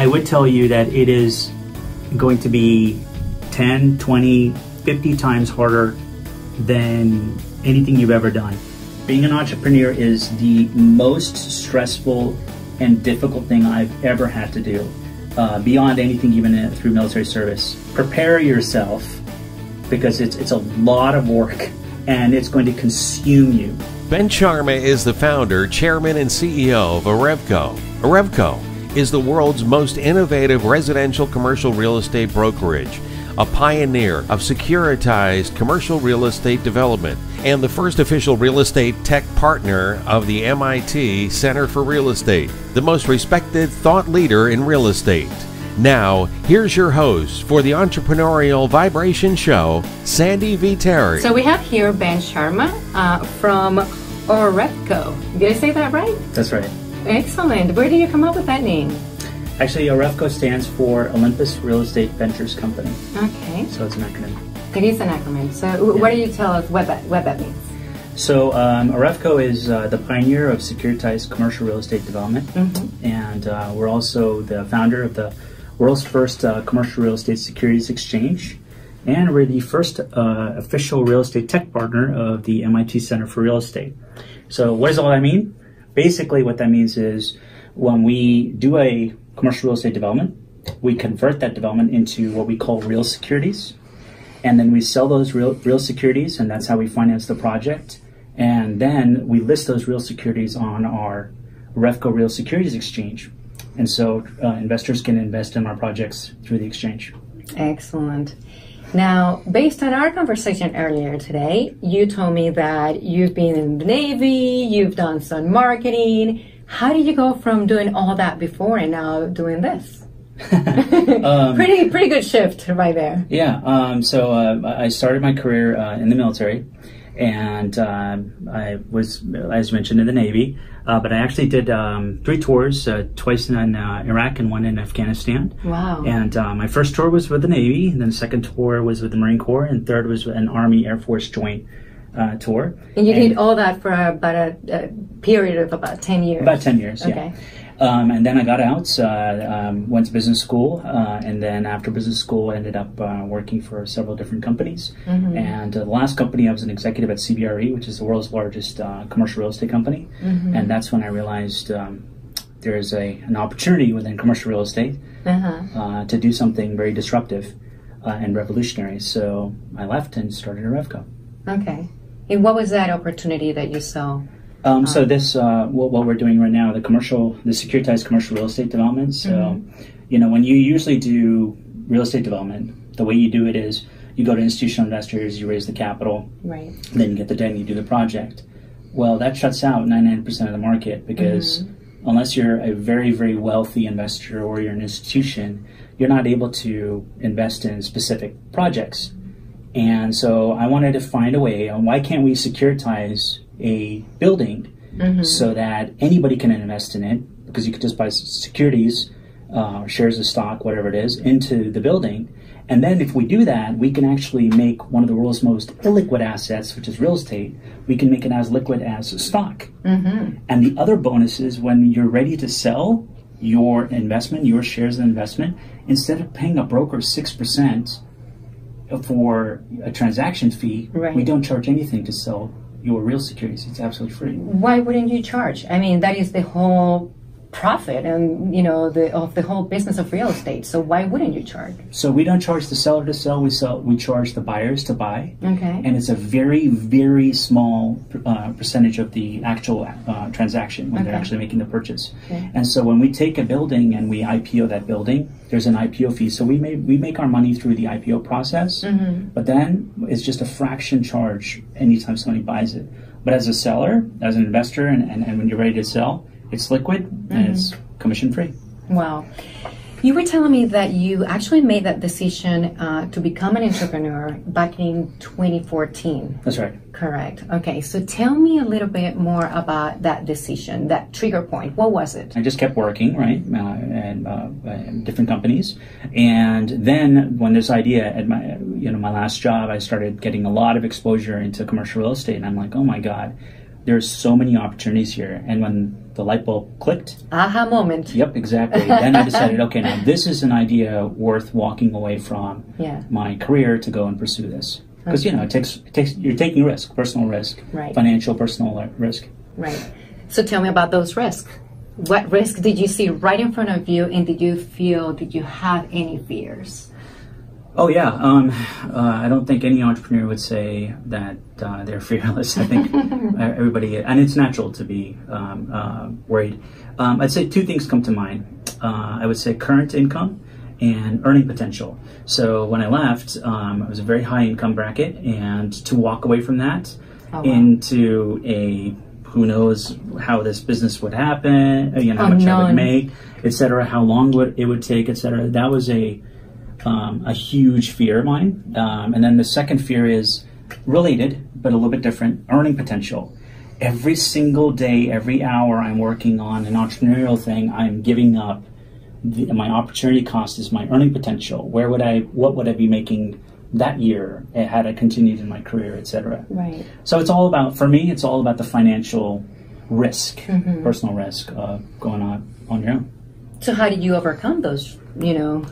I would tell you that it is going to be 10, 20, 50 times harder than anything you've ever done. Being an entrepreneur is the most stressful and difficult thing I've ever had to do, beyond anything even through military service. Prepare yourself, because it's a lot of work and it's going to consume you. Ben Sharma is the founder, chairman, and CEO of Arevco. Arevco is the world's most innovative residential commercial real estate brokerage, a pioneer of securitized commercial real estate development, and the first official real estate tech partner of the MIT Center for Real Estate, the most respected thought leader in real estate. Now, here's your host for the Entrepreneurial Vibration Show, Sandy V. Terry. So we have here Ben Sharma from Arevco. Did I say that right? That's right. Excellent. Where did you come up with that name? Actually, Arevco stands for Olympus Real Estate Ventures Company. Okay. So it's an acronym. It is an acronym. So what do you tell us what that means? So Arevco is the pioneer of securitized commercial real estate development. And we're also the founder of the world's first commercial real estate securities exchange. And we're the first official real estate tech partner of the MIT Center for Real Estate. So what does all that mean? Basically what that means is when we do a commercial real estate development, we convert that development into what we call real securities. And then we sell those real securities, and that's how we finance the project. And then we list those real securities on our Arevco Real Securities Exchange. And so investors can invest in our projects through the exchange. Excellent. Now, based on our conversation earlier today, you told me that you've been in the Navy, you've done some marketing. How did you go from doing all that before and now doing this? Pretty good shift right there. Yeah. So I started my career in the military, and I was, as mentioned, in the Navy. But I actually did 3 tours, twice in Iraq and 1 in Afghanistan. Wow. And my first tour was with the Navy, and then the second tour was with the Marine Corps, and third was an Army Air Force joint tour. And you did all that for about a period of about 10 years? About 10 years, okay. Yeah. And then I got out, went to business school, and then after business school I ended up working for several different companies. And the last company, I was an executive at CBRE, which is the world's largest commercial real estate company. And that's when I realized there is an opportunity within commercial real estate to do something very disruptive and revolutionary. So I left and started Arevco. Okay. And what was that opportunity that you saw? So this, what we're doing right now, the securitized commercial real estate development. So, you know, when you usually do real estate development, the way you do it is you go to institutional investors, you raise the capital, right? Then you get the debt and you do the project. Well, that shuts out 99% of the market because unless you're a very, very wealthy investor or you're an institution, you're not able to invest in specific projects. And so I wanted to find a way on why can't we securitize a building so that anybody can invest in it, because you could just buy securities, shares of stock, whatever it is, into the building. And then if we do that, we can actually make one of the world's most illiquid assets, which is real estate, we can make it as liquid as stock. And the other bonus is when you're ready to sell your investment, your shares of investment, instead of paying a broker 6% for a transaction fee, we don't charge anything to sell your real securities. It's absolutely free. Why wouldn't you charge? I mean, that is the whole profit and, you know, of the whole business of real estate. So why wouldn't you charge? So we don't charge the seller to sell. We charge the buyers to buy. Okay. And it's a very, very small percentage of the actual transaction when they're actually making the purchase. And so when we take a building and we IPO that building, there's an IPO fee. So we make our money through the IPO process, but then it's just a fraction charge anytime somebody buys it. But as a seller, as an investor, and when you're ready to sell, it's liquid and it's commission free. Wow. You were telling me that you actually made that decision to become an entrepreneur back in 2014. That's right. Correct. Okay, so tell me a little bit more about that decision, that trigger point. What was it? I just kept working, right, in different companies. And then when this idea at my last job, I started getting a lot of exposure into commercial real estate. And I'm like, oh my God, there's so many opportunities here. And when the light bulb clicked. Aha moment. Yep, exactly. Then I decided, okay, now this is an idea worth walking away from my career to go and pursue this. Because, it takes, you're taking risk, personal risk, financial, personal risk. Right. So tell me about those risks. What risk did you see right in front of you, and did you have any fears? Oh, yeah. I don't think any entrepreneur would say that they're fearless. I think everybody, and it's natural to be worried. I'd say two things come to mind. I would say current income and earning potential. So when I left, it was a very high income bracket, and to walk away from that into a who knows how this business would happen, how much I would make, etc., how long it would take, etc. That was a huge fear of mine. And then the second fear is related, but a little bit different, earning potential. Every single day, every hour I'm working on an entrepreneurial thing, I'm giving up my opportunity cost is my earning potential. What would I be making that year had I continued in my career, etc. Right. So it's all about, for me, it's all about the financial risk, personal risk of going on your own. So how did you overcome those,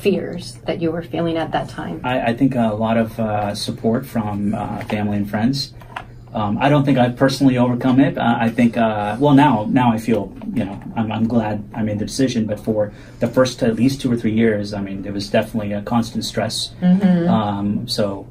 fears that you were feeling at that time? I think a lot of support from family and friends. I don't think I've personally overcome it. I think, now I feel, I'm glad I made the decision. But for the first at least 2 or 3 years, there was definitely a constant stress. So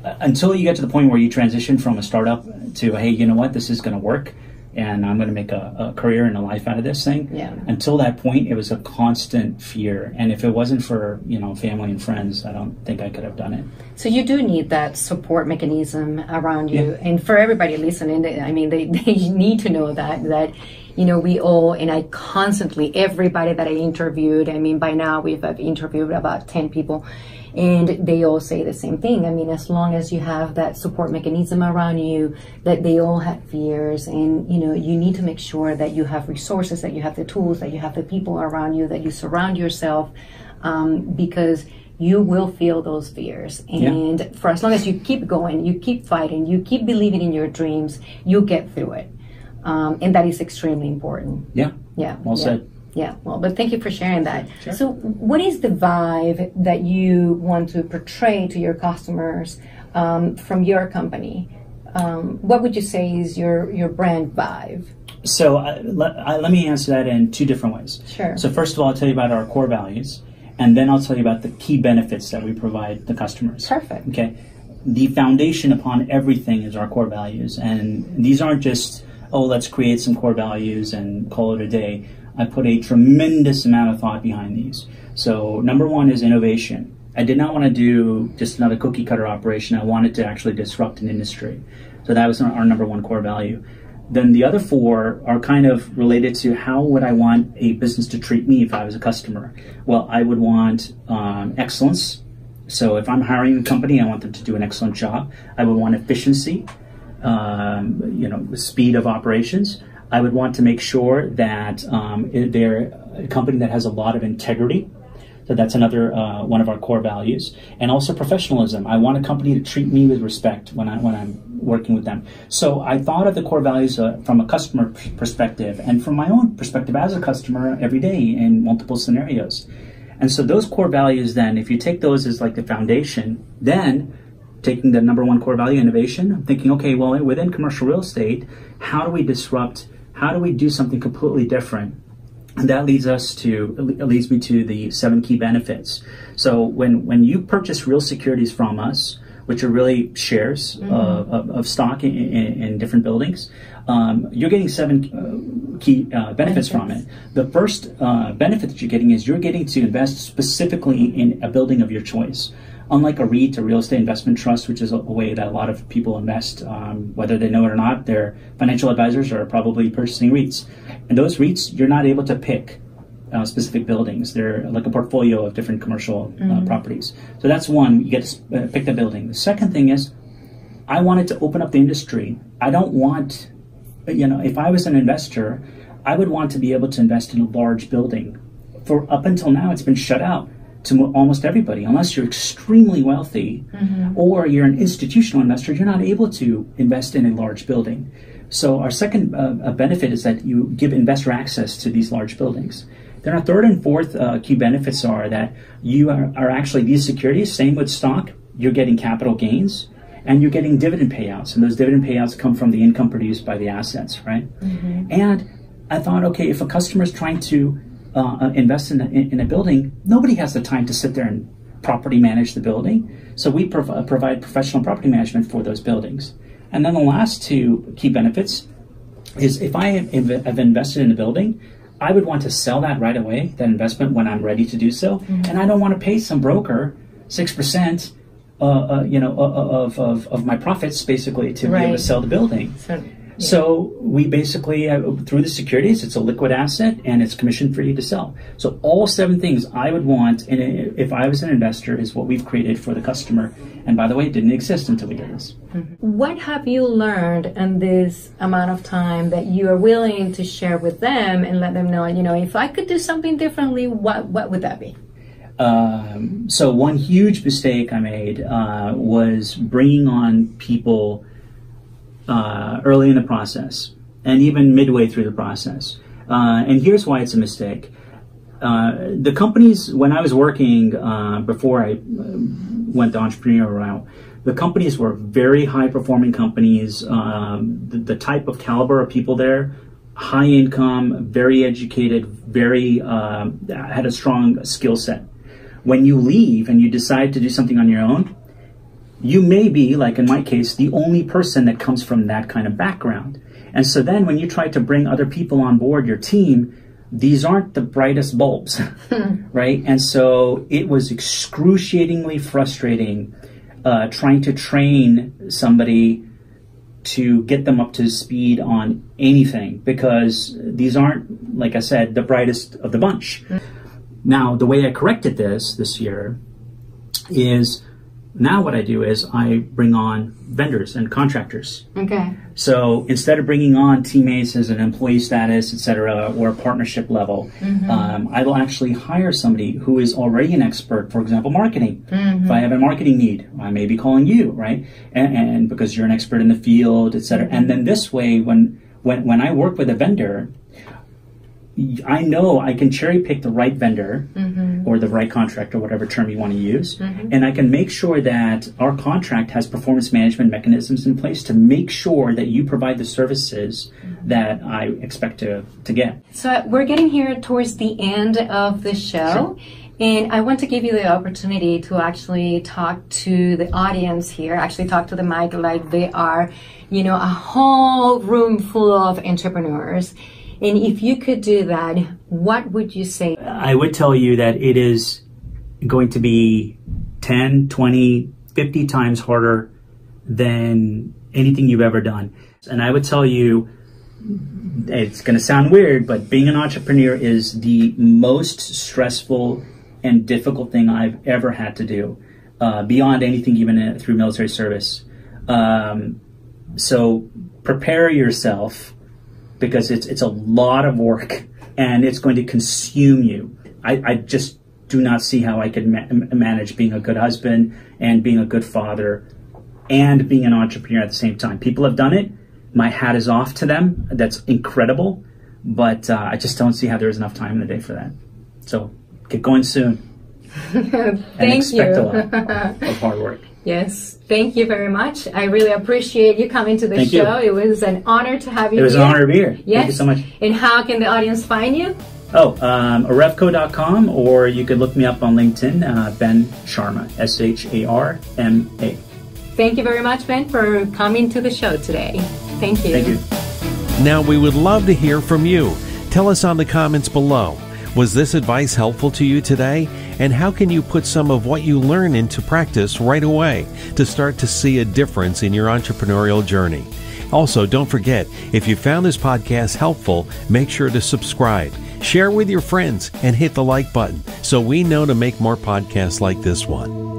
until you get to the point where you transition from a startup to, hey, you know what, this is going to work, and I'm going to make a career and a life out of this thing. Yeah. Until that point, it was a constant fear. And if it wasn't for, family and friends, I don't think I could have done it. So you do need that support mechanism around you. Yeah. And for everybody listening, they need to know that we all, and I constantly, everybody that I interviewed, by now I've interviewed about 10 people, and they all say the same thing. As long as you have that support mechanism around you, that they all have fears, and you need to make sure that you have resources, that you have the tools, that you have the people around you, that you surround yourself, because you will feel those fears. And for as long as you keep going, you keep fighting, you keep believing in your dreams, you'll get through it. And that is extremely important. Yeah. Well said. Yeah, well, but thank you for sharing that. Sure. So what is the vibe that you want to portray to your customers from your company? What would you say is your brand vibe? So let me answer that in 2 different ways. Sure. So first of all, I'll tell you about our core values, and then I'll tell you about the key benefits that we provide the customers. Perfect. Okay. The foundation upon everything is our core values, and these aren't just, let's create some core values and call it a day. I put a tremendous amount of thought behind these. So number 1 is innovation. I did not want to do just another cookie cutter operation. I wanted to actually disrupt an industry. So that was our number 1 core value. Then the other 4 are kind of related to how would I want a business to treat me if I was a customer? Well, I would want excellence. So if I'm hiring a company, I want them to do an excellent job. I would want efficiency, speed of operations. I would want to make sure that they're a company that has a lot of integrity. So that's another one of our core values. And also professionalism. I want a company to treat me with respect when I'm working with them. So I thought of the core values from a customer perspective and from my own perspective as a customer every day in multiple scenarios. And so those core values then, if you take those as like the foundation, then taking the number 1 core value, innovation, I'm thinking, okay, well, within commercial real estate, how do we disrupt? How do we do something completely different? And that leads me to the 7 key benefits. So when you purchase real securities from us, which are really shares of stock in different buildings, you're getting 7 key benefits from it. The first benefit that you're getting is you're getting to invest specifically in a building of your choice. Unlike a REIT, a real estate investment trust, which is a way that a lot of people invest, whether they know it or not, their financial advisors are probably purchasing REITs. And those REITs, you're not able to pick specific buildings. They're like a portfolio of different commercial properties. So that's one, you get to pick the building. The second thing is, I wanted to open up the industry. I don't want, if I was an investor, I would want to be able to invest in a large building. For up until now, it's been shut out to almost everybody. Unless you're extremely wealthy or you're an institutional investor, you're not able to invest in a large building. So our second benefit is that you give investor access to these large buildings. Then our third and fourth key benefits are that you are actually, these securities, same with stock, you're getting capital gains and you're getting dividend payouts. And those dividend payouts come from the income produced by the assets, right? And I thought, okay, if a customer is trying to invest in a building, nobody has the time to sit there and property manage the building. So we provide professional property management for those buildings. And then the last two key benefits is if I have invested in a building, I would want to sell that right away, that investment, when I'm ready to do so. And I don't want to pay some broker 6%, of my profits, basically, to be able to sell the building. So we basically, through the securities, it's a liquid asset and it's commission free to sell. So all 7 things I would want, if I was an investor, is what we've created for the customer. And by the way, it didn't exist until we did this. What have you learned in this amount of time that you are willing to share with them and let them know, if I could do something differently, what would that be? So one huge mistake I made was bringing on people early in the process and even midway through the process. And here's why it's a mistake. The companies, when I was working before I went the entrepreneurial route, the companies were very high performing companies. The type of caliber of people there, high income, very educated, had a strong skill set. When you leave and you decide to do something on your own, you may be, like in my case, the only person that comes from that kind of background. And so then when you try to bring other people on board your team, these aren't the brightest bulbs, right? And so it was excruciatingly frustrating trying to train somebody to get them up to speed on anything, because these aren't, like I said, the brightest of the bunch. Now, the way I corrected this year is, now what I do is I bring on vendors and contractors. Okay. So instead of bringing on teammates as an employee status, etc., or a partnership level, I will actually hire somebody who is already an expert. For example, marketing. If I have a marketing need, I may be calling you, right? And because you're an expert in the field, etc. And then this way, when I work with a vendor, I know I can cherry pick the right vendor or the right contract, or whatever term you want to use, and I can make sure that our contract has performance management mechanisms in place to make sure that you provide the services that I expect to get. So we're getting here towards the end of the show. And I want to give you the opportunity to actually talk to the audience here, actually talk to the mic like they are, a whole room full of entrepreneurs. And if you could do that, what would you say? I would tell you that it is going to be 10, 20, 50 times harder than anything you've ever done. And I would tell you, it's going to sound weird, but being an entrepreneur is the most stressful and difficult thing I've ever had to do, beyond anything even through military service. So prepare yourself, because it's a lot of work and it's going to consume you. I just do not see how I could manage being a good husband and being a good father and being an entrepreneur at the same time. People have done it. My hat is off to them. That's incredible. But I just don't see how there's enough time in the day for that. So get going soon. And expect a lot of hard work. Yes, thank you very much. I really appreciate you coming to the show. It was an honor to have you here. It was an honor to be here. Yes. Thank you so much. And how can the audience find you? Arevco.com, or you could look me up on LinkedIn, Ben Sharma, Sharma. Thank you very much, Ben, for coming to the show today. Thank you. Thank you. Now, we would love to hear from you. Tell us on the comments below. Was this advice helpful to you today? And how can you put some of what you learn into practice right away to start to see a difference in your entrepreneurial journey? Also, don't forget, if you found this podcast helpful, make sure to subscribe, share with your friends, and hit the like button so we know to make more podcasts like this one.